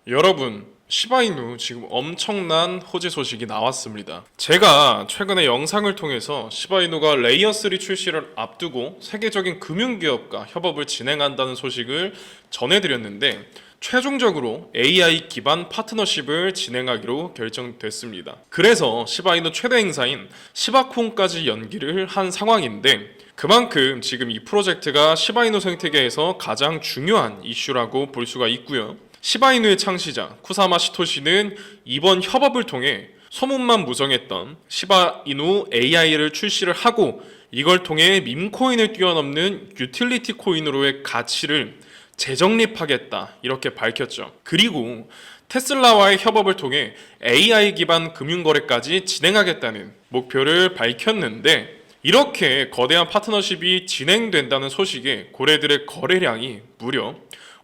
여러분, 시바이누 지금 엄청난 호재 소식이 나왔습니다. 제가 최근에 영상을 통해서 시바이누가 레이어 3 출시를 앞두고 세계적인 금융기업과 협업을 진행한다는 소식을 전해드렸는데, 최종적으로 AI 기반 파트너십을 진행하기로 결정됐습니다. 그래서 시바이누 최대 행사인 시바콘까지 연기를 한 상황인데, 그만큼 지금 이 프로젝트가 시바이누 생태계에서 가장 중요한 이슈라고 볼 수가 있고요. 시바이누의 창시자 쿠사마 시토시는 이번 협업을 통해 소문만 무성했던 시바이누 AI를 출시를 하고, 이걸 통해 밈코인을 뛰어넘는 유틸리티 코인으로의 가치를 재정립하겠다, 이렇게 밝혔죠. 그리고 테슬라와의 협업을 통해 AI 기반 금융거래까지 진행하겠다는 목표를 밝혔는데, 이렇게 거대한 파트너십이 진행된다는 소식에 고래들의 거래량이 무려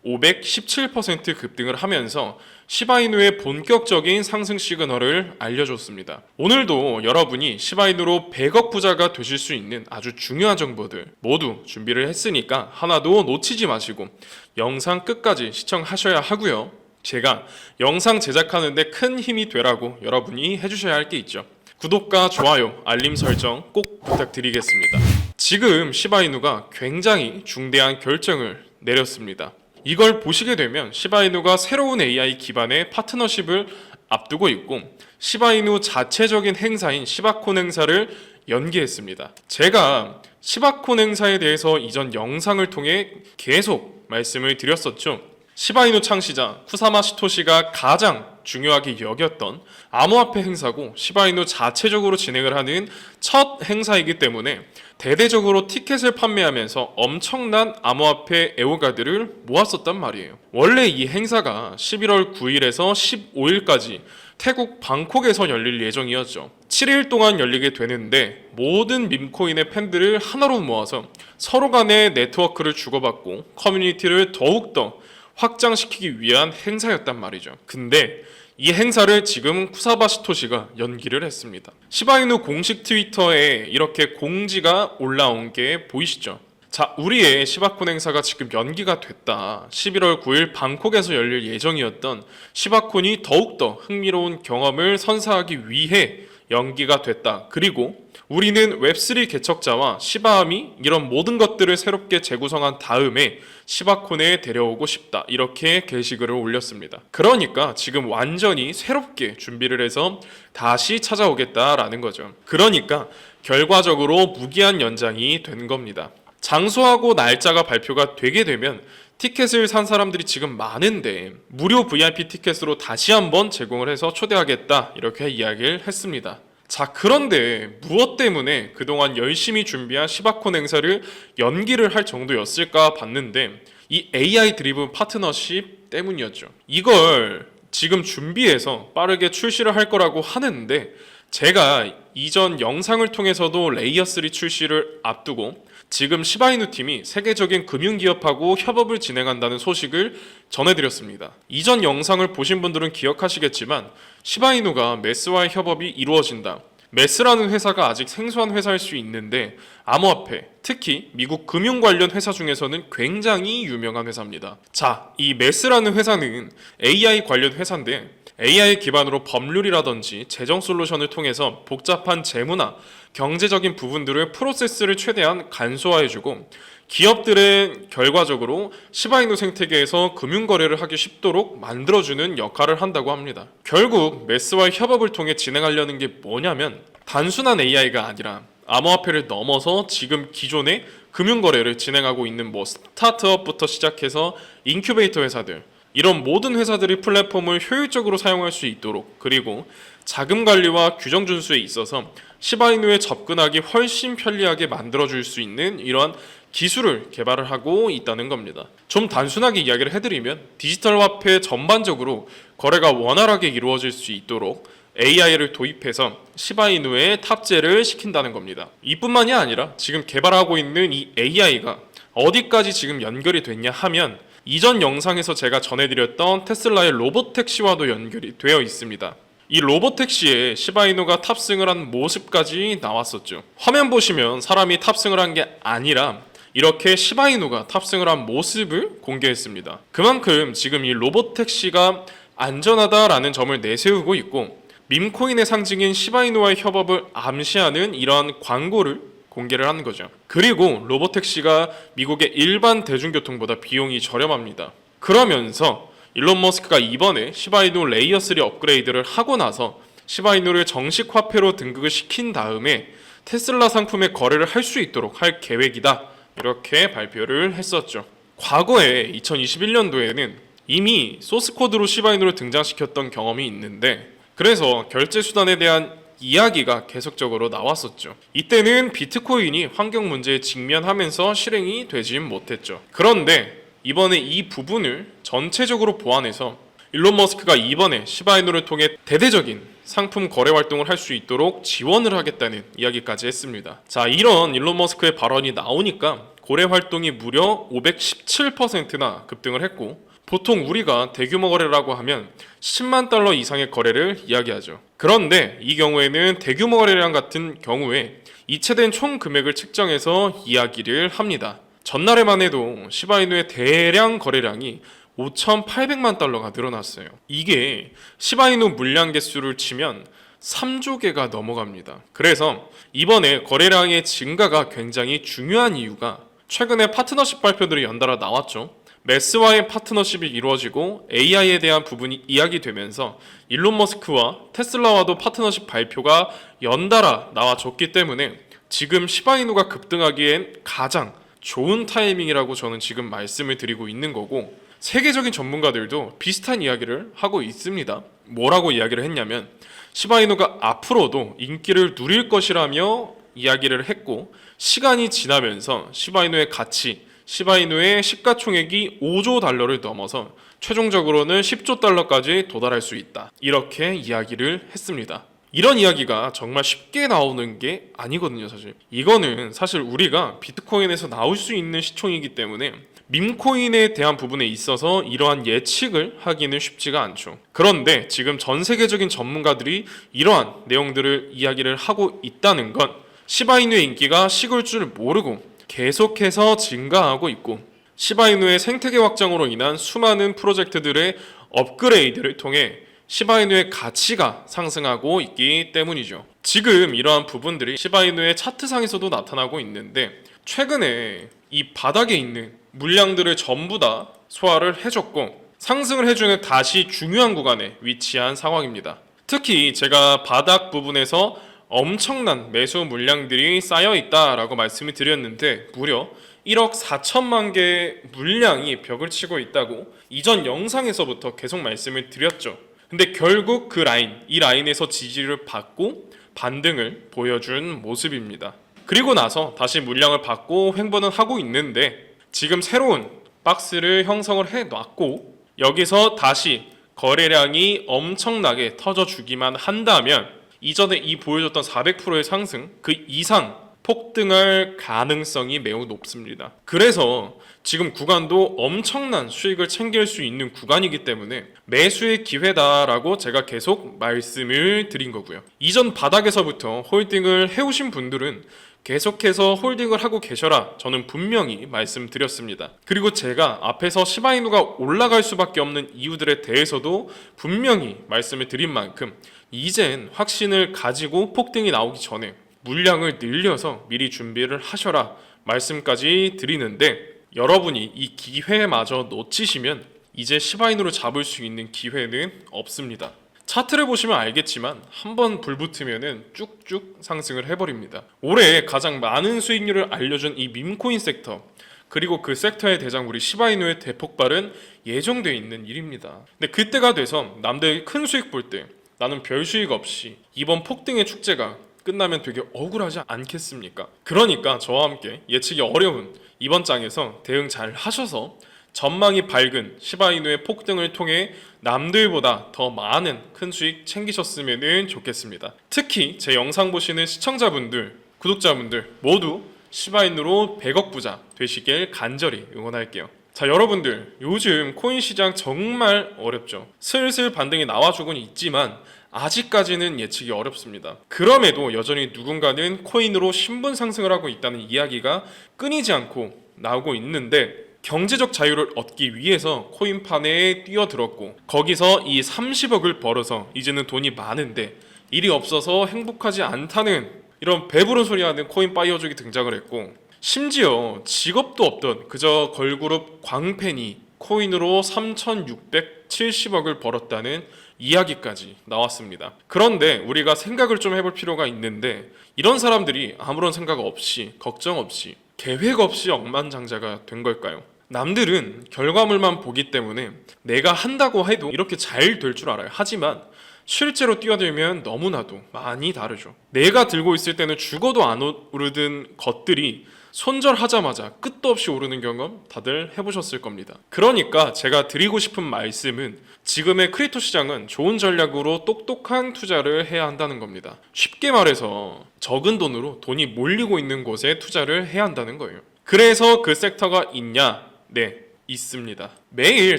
517% 급등을 하면서 시바이누의 본격적인 상승 시그널을 알려줬습니다. 오늘도 여러분이 시바이누로 100억 부자가 되실 수 있는 아주 중요한 정보들 모두 준비를 했으니까 하나도 놓치지 마시고 영상 끝까지 시청하셔야 하고요. 제가 영상 제작하는데 큰 힘이 되라고 여러분이 해주셔야 할 게 있죠. 구독과 좋아요, 알림 설정 꼭 부탁드리겠습니다. 지금 시바이누가 굉장히 중대한 결정을 내렸습니다. 이걸 보시게 되면 시바이누가 새로운 AI 기반의 파트너십을 앞두고 있고, 시바이누 자체적인 행사인 시바콘 행사를 연기했습니다. 제가 시바콘 행사에 대해서 이전 영상을 통해 계속 말씀을 드렸었죠. 시바이누 창시자 쿠사마 시토시가 가장 중요하게 여겼던 암호화폐 행사고, 시바이누 자체적으로 진행을 하는 첫 행사이기 때문에 대대적으로 티켓을 판매하면서 엄청난 암호화폐 애호가들을 모았었단 말이에요. 원래 이 행사가 11월 9일에서 15일까지 태국 방콕에서 열릴 예정이었죠. 7일 동안 열리게 되는데, 모든 밈코인의 팬들을 하나로 모아서 서로 간의 네트워크를 주고받고 커뮤니티를 더욱더 확장시키기 위한 행사였단 말이죠. 근데 이 행사를 지금 쿠사바 시토시가 연기를 했습니다. 시바이누 공식 트위터에 이렇게 공지가 올라온 게 보이시죠? 자, 우리의 시바콘 행사가 지금 연기가 됐다. 11월 9일 방콕에서 열릴 예정이었던 시바콘이 더욱더 흥미로운 경험을 선사하기 위해 연기가 됐다. 그리고 우리는 웹3 개척자와 시바함이 이런 모든 것들을 새롭게 재구성한 다음에 시바콘에 데려오고 싶다, 이렇게 게시글을 올렸습니다. 그러니까 지금 완전히 새롭게 준비를 해서 다시 찾아오겠다라는 거죠. 그러니까 결과적으로 무기한 연장이 된 겁니다. 장소하고 날짜가 발표가 되게 되면 티켓을 산 사람들이 지금 많은데 무료 VIP 티켓으로 다시 한번 제공을 해서 초대하겠다, 이렇게 이야기를 했습니다. 자, 그런데 무엇 때문에 그동안 열심히 준비한 시바콘 행사를 연기를 할 정도였을까 봤는데, 이 AI 드리븐 파트너십 때문이었죠. 이걸 지금 준비해서 빠르게 출시를 할 거라고 하는데, 제가 이전 영상을 통해서도 레이어 3 출시를 앞두고 지금 시바이누 팀이 세계적인 금융기업하고 협업을 진행한다는 소식을 전해드렸습니다. 이전 영상을 보신 분들은 기억하시겠지만 시바이누가 메스와의 협업이 이루어진다. 메스라는 회사가 아직 생소한 회사일 수 있는데, 암호화폐, 특히 미국 금융 관련 회사 중에서는 굉장히 유명한 회사입니다. 자, 이 메스라는 회사는 AI 관련 회사인데, AI 기반으로 법률이라든지 재정 솔루션을 통해서 복잡한 재무나 경제적인 부분들을 프로세스를 최대한 간소화해주고, 기업들의 결과적으로 시바이누 생태계에서 금융거래를 하기 쉽도록 만들어주는 역할을 한다고 합니다. 결국 메스와의 협업을 통해 진행하려는 게 뭐냐면, 단순한 AI가 아니라 암호화폐를 넘어서 지금 기존의 금융거래를 진행하고 있는 스타트업부터 시작해서 인큐베이터 회사들, 이런 모든 회사들이 플랫폼을 효율적으로 사용할 수 있도록, 그리고 자금 관리와 규정 준수에 있어서 시바이누에 접근하기 훨씬 편리하게 만들어줄 수 있는 이러한 기술을 개발을 하고 있다는 겁니다. 좀 단순하게 이야기를 해드리면, 디지털 화폐 전반적으로 거래가 원활하게 이루어질 수 있도록 AI를 도입해서 시바이누에 탑재를 시킨다는 겁니다. 이뿐만이 아니라 지금 개발하고 있는 이 AI가 어디까지 지금 연결이 됐냐 하면, 이전 영상에서 제가 전해드렸던 테슬라의 로보택시와도 연결이 되어 있습니다. 이 로보택시에 시바이누가 탑승을 한 모습까지 나왔었죠. 화면 보시면 사람이 탑승을 한 게 아니라 이렇게 시바이누가 탑승을 한 모습을 공개했습니다. 그만큼 지금 이 로보택시가 안전하다라는 점을 내세우고 있고, 밈코인의 상징인 시바이누와의 협업을 암시하는 이러한 광고를 공개를 하는 거죠. 그리고 로보택시가 미국의 일반 대중교통보다 비용이 저렴합니다. 그러면서 일론 머스크가 이번에 시바이누 레이어 3 업그레이드를 하고 나서 시바이누를 정식 화폐로 등극을 시킨 다음에 테슬라 상품의 거래를 할 수 있도록 할 계획이다, 이렇게 발표를 했었죠. 과거에 2021년도에는 이미 소스코드로 시바이누를 등장시켰던 경험이 있는데, 그래서 결제 수단에 대한 이야기가 계속적으로 나왔었죠. 이때는 비트코인이 환경 문제에 직면하면서 실행이 되진 못했죠. 그런데 이번에 이 부분을 전체적으로 보완해서 일론 머스크가 이번에 시바이누를 통해 대대적인 상품 거래 활동을 할 수 있도록 지원을 하겠다는 이야기까지 했습니다. 자, 이런 일론 머스크의 발언이 나오니까 거래 활동이 무려 517%나 급등을 했고, 보통 우리가 대규모 거래라고 하면 10만 달러 이상의 거래를 이야기하죠. 그런데 이 경우에는 대규모 거래량 같은 경우에 이체된 총 금액을 측정해서 이야기를 합니다. 전날에만 해도 시바이누의 대량 거래량이 5,800만 달러가 늘어났어요. 이게 시바이누 물량 개수를 치면 3조 개가 넘어갑니다. 그래서 이번에 거래량의 증가가 굉장히 중요한 이유가, 최근에 파트너십 발표들이 연달아 나왔죠. 메스와의 파트너십이 이루어지고 AI에 대한 부분이 이야기되면서 일론 머스크와 테슬라와도 파트너십 발표가 연달아 나와줬기 때문에 지금 시바이누가 급등하기엔 가장 좋은 타이밍이라고 저는 지금 말씀을 드리고 있는 거고, 세계적인 전문가들도 비슷한 이야기를 하고 있습니다. 뭐라고 이야기를 했냐면, 시바이누가 앞으로도 인기를 누릴 것이라며 이야기를 했고, 시간이 지나면서 시바이누의 가치, 시바이누의 시가총액이 5조 달러를 넘어서 최종적으로는 10조 달러까지 도달할 수 있다, 이렇게 이야기를 했습니다. 이런 이야기가 정말 쉽게 나오는 게 아니거든요. 이거는 사실 우리가 비트코인에서 나올 수 있는 시총이기 때문에 밈코인에 대한 부분에 있어서 이러한 예측을 하기는 쉽지가 않죠. 그런데 지금 전 세계적인 전문가들이 이러한 내용들을 이야기를 하고 있다는 건 시바이누의 인기가 식을 줄 모르고 계속해서 증가하고 있고, 시바이누의 생태계 확장으로 인한 수많은 프로젝트들의 업그레이드를 통해 시바이누의 가치가 상승하고 있기 때문이죠. 지금 이러한 부분들이 시바이누의 차트상에서도 나타나고 있는데, 최근에 이 바닥에 있는 물량들을 전부 다 소화를 해줬고 상승을 해주는 다시 중요한 구간에 위치한 상황입니다. 특히 제가 바닥 부분에서 엄청난 매수 물량들이 쌓여 있다라고 말씀을 드렸는데, 무려 1억 4천만 개의 물량이 벽을 치고 있다고 이전 영상에서부터 계속 말씀을 드렸죠. 근데 결국 그 라인, 이 라인에서 지지를 받고 반등을 보여준 모습입니다. 그리고 나서 다시 물량을 받고 횡보는 하고 있는데, 지금 새로운 박스를 형성을 해놨고 여기서 다시 거래량이 엄청나게 터져주기만 한다면 이전에 이 보여줬던 400%의 상승 그 이상 폭등할 가능성이 매우 높습니다. 그래서 지금 구간도 엄청난 수익을 챙길 수 있는 구간이기 때문에 매수의 기회다라고 제가 계속 말씀을 드린 거고요. 이전 바닥에서부터 홀딩을 해오신 분들은 계속해서 홀딩을 하고 계셔라, 저는 분명히 말씀드렸습니다. 그리고 제가 앞에서 시바이누가 올라갈 수밖에 없는 이유들에 대해서도 분명히 말씀을 드린 만큼 이젠 확신을 가지고 폭등이 나오기 전에 물량을 늘려서 미리 준비를 하셔라 말씀까지 드리는데, 여러분이 이 기회마저 놓치시면 이제 시바이누를 잡을 수 있는 기회는 없습니다. 차트를 보시면 알겠지만 한번 불붙으면은 쭉쭉 상승을 해버립니다. 올해 가장 많은 수익률을 알려준 이 밈코인 섹터, 그리고 그 섹터의 대장 우리 시바이누의 대폭발은 예정되어 있는 일입니다. 근데 그때가 돼서 남들이 큰 수익 볼 때 나는 별 수익 없이 이번 폭등의 축제가 끝나면 되게 억울하지 않겠습니까? 그러니까 저와 함께 예측이 어려운 이번 장에서 대응 잘 하셔서 전망이 밝은 시바이누의 폭등을 통해 남들보다 더 많은 큰 수익 챙기셨으면 좋겠습니다. 특히 제 영상 보시는 시청자분들, 구독자분들 모두 시바이누로 100억 부자 되시길 간절히 응원할게요. 자, 여러분들 요즘 코인 시장 정말 어렵죠. 슬슬 반등이 나와주곤 있지만 아직까지는 예측이 어렵습니다. 그럼에도 여전히 누군가는 코인으로 신분 상승을 하고 있다는 이야기가 끊이지 않고 나오고 있는데, 경제적 자유를 얻기 위해서 코인판에 뛰어들었고 거기서 이 30억을 벌어서 이제는 돈이 많은데 일이 없어서 행복하지 않다는 이런 배부른 소리 하는 코인 바이어족이 등장을 했고 심지어 직업도 없던 그저 걸그룹 광팬이 코인으로 3,670억을 벌었다는 이야기까지 나왔습니다. 그런데 우리가 생각을 좀 해볼 필요가 있는데 이런 사람들이 아무런 생각 없이 걱정 없이 계획 없이 억만장자가 된 걸까요? 남들은 결과물만 보기 때문에 내가 한다고 해도 이렇게 잘 될 줄 알아요. 하지만 실제로 뛰어들면 너무나도 많이 다르죠. 내가 들고 있을 때는 죽어도 안 오르던 것들이 손절하자마자 끝도 없이 오르는 경험 다들 해보셨을 겁니다. 그러니까 제가 드리고 싶은 말씀은 지금의 크립토 시장은 좋은 전략으로 똑똑한 투자를 해야 한다는 겁니다. 쉽게 말해서 적은 돈으로 돈이 몰리고 있는 곳에 투자를 해야 한다는 거예요. 그래서 그 섹터가 있냐? 네, 있습니다. 매일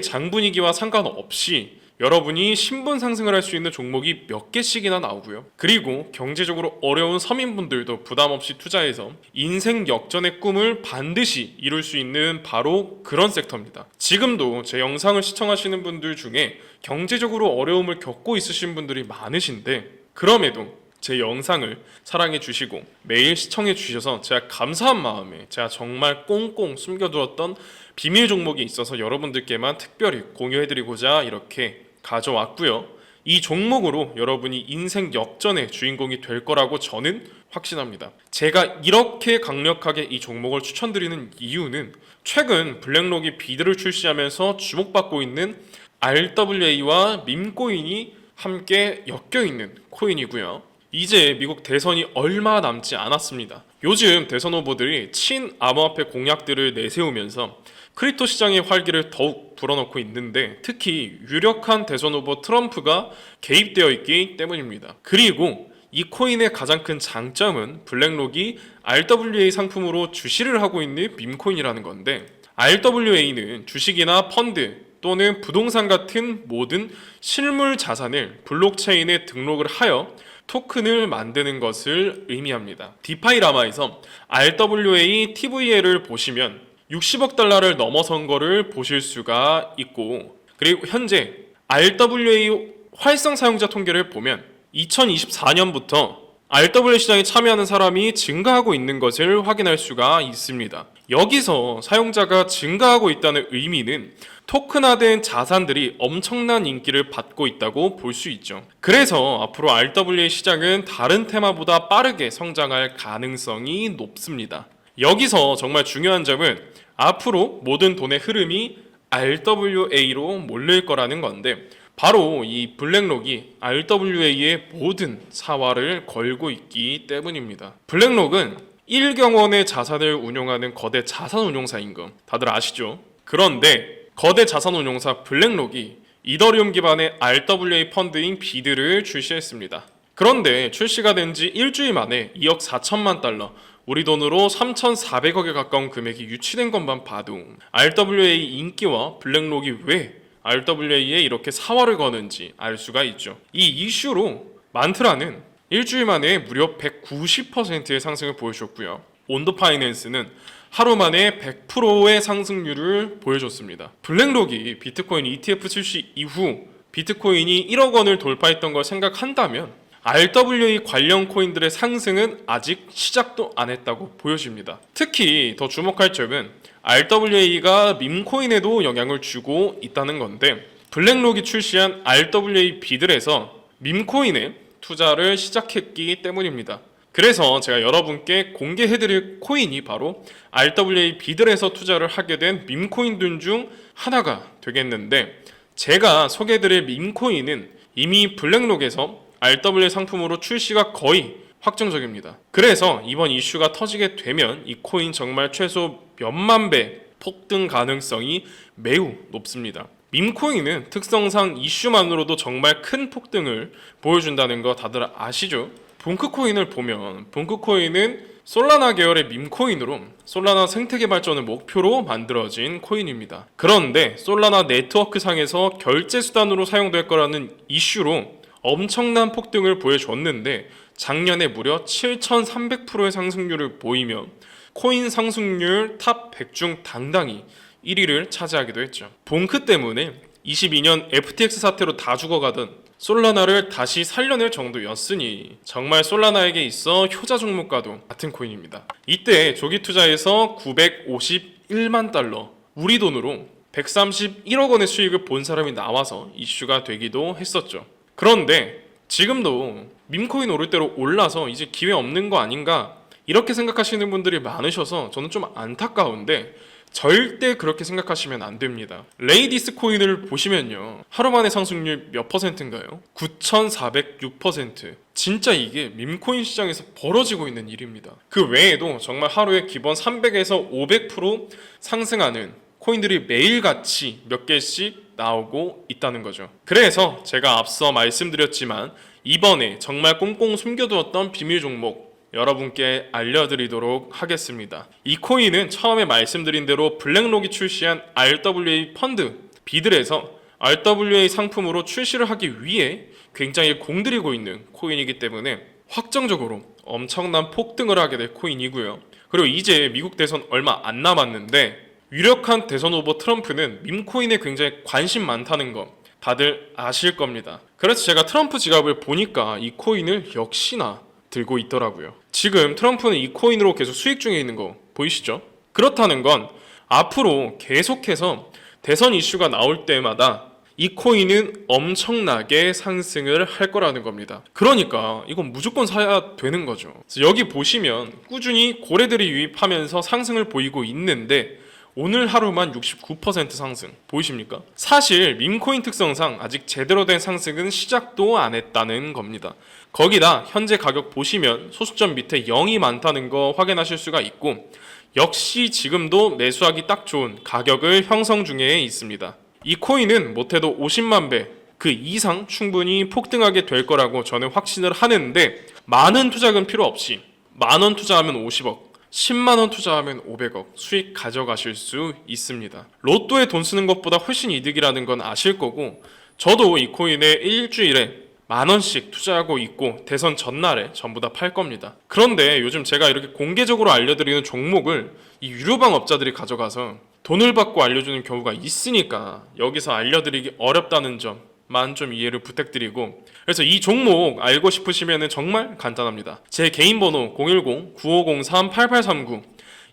장 분위기와 상관없이 여러분이 신분 상승을 할 수 있는 종목이 몇 개씩이나 나오고요. 그리고 경제적으로 어려운 서민분들도 부담 없이 투자해서 인생 역전의 꿈을 반드시 이룰 수 있는 바로 그런 섹터입니다. 지금도 제 영상을 시청하시는 분들 중에 경제적으로 어려움을 겪고 있으신 분들이 많으신데 그럼에도 제 영상을 사랑해 주시고 매일 시청해 주셔서 제가 감사한 마음에 제가 정말 꽁꽁 숨겨두었던 비밀 종목이 있어서 여러분들께만 특별히 공유해드리고자 이렇게 가져왔고요. 이 종목으로 여러분이 인생 역전의 주인공이 될 거라고 저는 확신합니다. 제가 이렇게 강력하게 이 종목을 추천드리는 이유는 최근 블랙록이 비드를 출시하면서 주목받고 있는 RWA와 밈코인이 함께 엮여있는 코인이고요. 이제 미국 대선이 얼마 남지 않았습니다. 요즘 대선 후보들이 친암호화폐 공약들을 내세우면서 크립토 시장의 활기를 더욱 불어넣고 있는데 특히 유력한 대선 후보 트럼프가 개입되어 있기 때문입니다. 그리고 이 코인의 가장 큰 장점은 블랙록이 RWA 상품으로 주시를 하고 있는 밈코인이라는 건데 RWA는 주식이나 펀드 또는 부동산 같은 모든 실물 자산을 블록체인에 등록을 하여 토큰을 만드는 것을 의미합니다. 디파이라마에서 RWA TVL을 보시면 60억 달러를 넘어선 거를 보실 수가 있고 그리고 현재 RWA 활성 사용자 통계를 보면 2024년부터 RWA 시장에 참여하는 사람이 증가하고 있는 것을 확인할 수가 있습니다. 여기서 사용자가 증가하고 있다는 의미는 토큰화된 자산들이 엄청난 인기를 받고 있다고 볼 수 있죠. 그래서 앞으로 RWA 시장은 다른 테마보다 빠르게 성장할 가능성이 높습니다. 여기서 정말 중요한 점은 앞으로 모든 돈의 흐름이 RWA로 몰릴 거라는 건데 바로 이 블랙록이 RWA의 모든 사활을 걸고 있기 때문입니다. 블랙록은 1경원의 자산을 운용하는 거대 자산운용사인 거 다들 아시죠? 그런데 거대 자산운용사 블랙록이 이더리움 기반의 RWA 펀드인 비드를 출시했습니다. 그런데 출시가 된 지 일주일 만에 2억 4천만 달러 우리 돈으로 3,400억에 가까운 금액이 유치된 것만 봐도 RWA 인기와 블랙록이 왜 RWA에 이렇게 사활을 거는지 알 수가 있죠. 이 이슈로 만트라는 일주일 만에 무려 190%의 상승을 보여줬고요. 온도 파이낸스는 하루 만에 100%의 상승률을 보여줬습니다. 블랙록이 비트코인 ETF 출시 이후 비트코인이 1억 원을 돌파했던 걸 생각한다면 RWA 관련 코인들의 상승은 아직 시작도 안 했다고 보여집니다. 특히 더 주목할 점은 RWA가 밈코인에도 영향을 주고 있다는 건데 블랙록이 출시한 RWA 비들에서 밈코인에 투자를 시작했기 때문입니다. 그래서 제가 여러분께 공개해드릴 코인이 바로 RWA 비들에서 투자를 하게 된 밈코인들 중 하나가 되겠는데 제가 소개해드릴 밈코인은 이미 블랙록에서 RWA 상품으로 출시가 거의 확정적입니다. 그래서 이번 이슈가 터지게 되면 이 코인 정말 최소 몇만 배 폭등 가능성이 매우 높습니다. 밈코인은 특성상 이슈만으로도 정말 큰 폭등을 보여준다는 거 다들 아시죠? 봉크코인을 보면 봉크코인은 솔라나 계열의 밈코인으로 솔라나 생태계 발전을 목표로 만들어진 코인입니다. 그런데 솔라나 네트워크 상에서 결제 수단으로 사용될 거라는 이슈로 엄청난 폭등을 보여줬는데 작년에 무려 7,300%의 상승률을 보이며 코인 상승률 탑 100 중 당당히 1위를 차지하기도 했죠. 봉크 때문에 22년 FTX 사태로 다 죽어가던 솔라나를 다시 살려낼 정도였으니 정말 솔라나에게 있어 효자 종목과도 같은 코인입니다. 이때 조기 투자에서 951만 달러, 우리 돈으로 131억 원의 수익을 본 사람이 나와서 이슈가 되기도 했었죠. 그런데 지금도 밈코인 오를 대로 올라서 이제 기회 없는 거 아닌가 이렇게 생각하시는 분들이 많으셔서 저는 좀 안타까운데 절대 그렇게 생각하시면 안 됩니다. 레이디스 코인을 보시면요. 하루 만에 상승률 몇 퍼센트인가요? 9,406%. 진짜 이게 밈코인 시장에서 벌어지고 있는 일입니다. 그 외에도 정말 하루에 기본 300에서 500% 상승하는 코인들이 매일같이 몇 개씩 나오고 있다는 거죠. 그래서 제가 앞서 말씀드렸지만 이번에 정말 꽁꽁 숨겨두었던 비밀 종목 여러분께 알려드리도록 하겠습니다. 이 코인은 처음에 말씀드린 대로 블랙록이 출시한 RWA 펀드 비들에서 RWA 상품으로 출시를 하기 위해 굉장히 공들이고 있는 코인이기 때문에 확정적으로 엄청난 폭등을 하게 될 코인이고요. 그리고 이제 미국 대선 얼마 안 남았는데 유력한 대선 후보 트럼프는 밈코인에 굉장히 관심 많다는 거 다들 아실 겁니다. 그래서 제가 트럼프 지갑을 보니까 이 코인을 역시나 들고 있더라고요. 지금 트럼프는 이 코인으로 계속 수익 중에 있는 거 보이시죠? 그렇다는 건 앞으로 계속해서 대선 이슈가 나올 때마다 이 코인은 엄청나게 상승을 할 거라는 겁니다. 그러니까 이건 무조건 사야 되는 거죠. 여기 보시면 꾸준히 고래들이 유입하면서 상승을 보이고 있는데 오늘 하루만 69% 상승 보이십니까? 사실 밈코인 특성상 아직 제대로 된 상승은 시작도 안 했다는 겁니다. 거기다 현재 가격 보시면 소수점 밑에 0이 많다는 거 확인하실 수가 있고 역시 지금도 매수하기 딱 좋은 가격을 형성 중에 있습니다. 이 코인은 못해도 50만 배 그 이상 충분히 폭등하게 될 거라고 저는 확신을 하는데 많은 투자금 필요 없이 만원 투자하면 50억 10만원 투자하면 500억 수익 가져가실 수 있습니다. 로또에 돈 쓰는 것보다 훨씬 이득이라는 건 아실 거고 저도 이 코인에 일주일에 만원씩 투자하고 있고 대선 전날에 전부 다 팔 겁니다. 그런데 요즘 제가 이렇게 공개적으로 알려드리는 종목을 이 유료방 업자들이 가져가서 돈을 받고 알려주는 경우가 있으니까 여기서 알려드리기 어렵다는 점만 좀 이해를 부탁드리고 그래서 이 종목 알고 싶으시면 정말 간단합니다. 제 개인 번호 010-9503-8839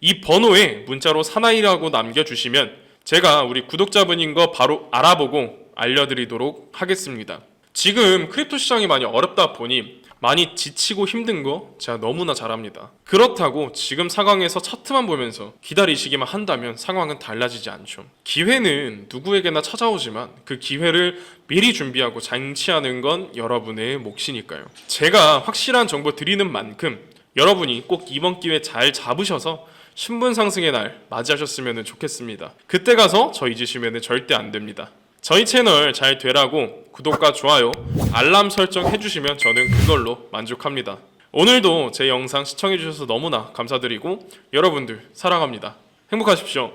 이 번호에 문자로 사나이라고 남겨주시면 제가 우리 구독자분인 거 바로 알아보고 알려드리도록 하겠습니다. 지금 크립토 시장이 많이 어렵다 보니 많이 지치고 힘든 거 제가 너무나 잘 압니다. 그렇다고 지금 상황에서 차트만 보면서 기다리시기만 한다면 상황은 달라지지 않죠. 기회는 누구에게나 찾아오지만 그 기회를 미리 준비하고 장치하는 건 여러분의 몫이니까요. 제가 확실한 정보 드리는 만큼 여러분이 꼭 이번 기회 잘 잡으셔서 신분 상승의 날 맞이하셨으면 좋겠습니다. 그때 가서 저 잊으시면 절대 안 됩니다. 저희 채널 잘 되라고 구독과 좋아요, 알람 설정 해주시면 저는 그걸로 만족합니다. 오늘도 제 영상 시청해주셔서 너무나 감사드리고 여러분들 사랑합니다. 행복하십시오.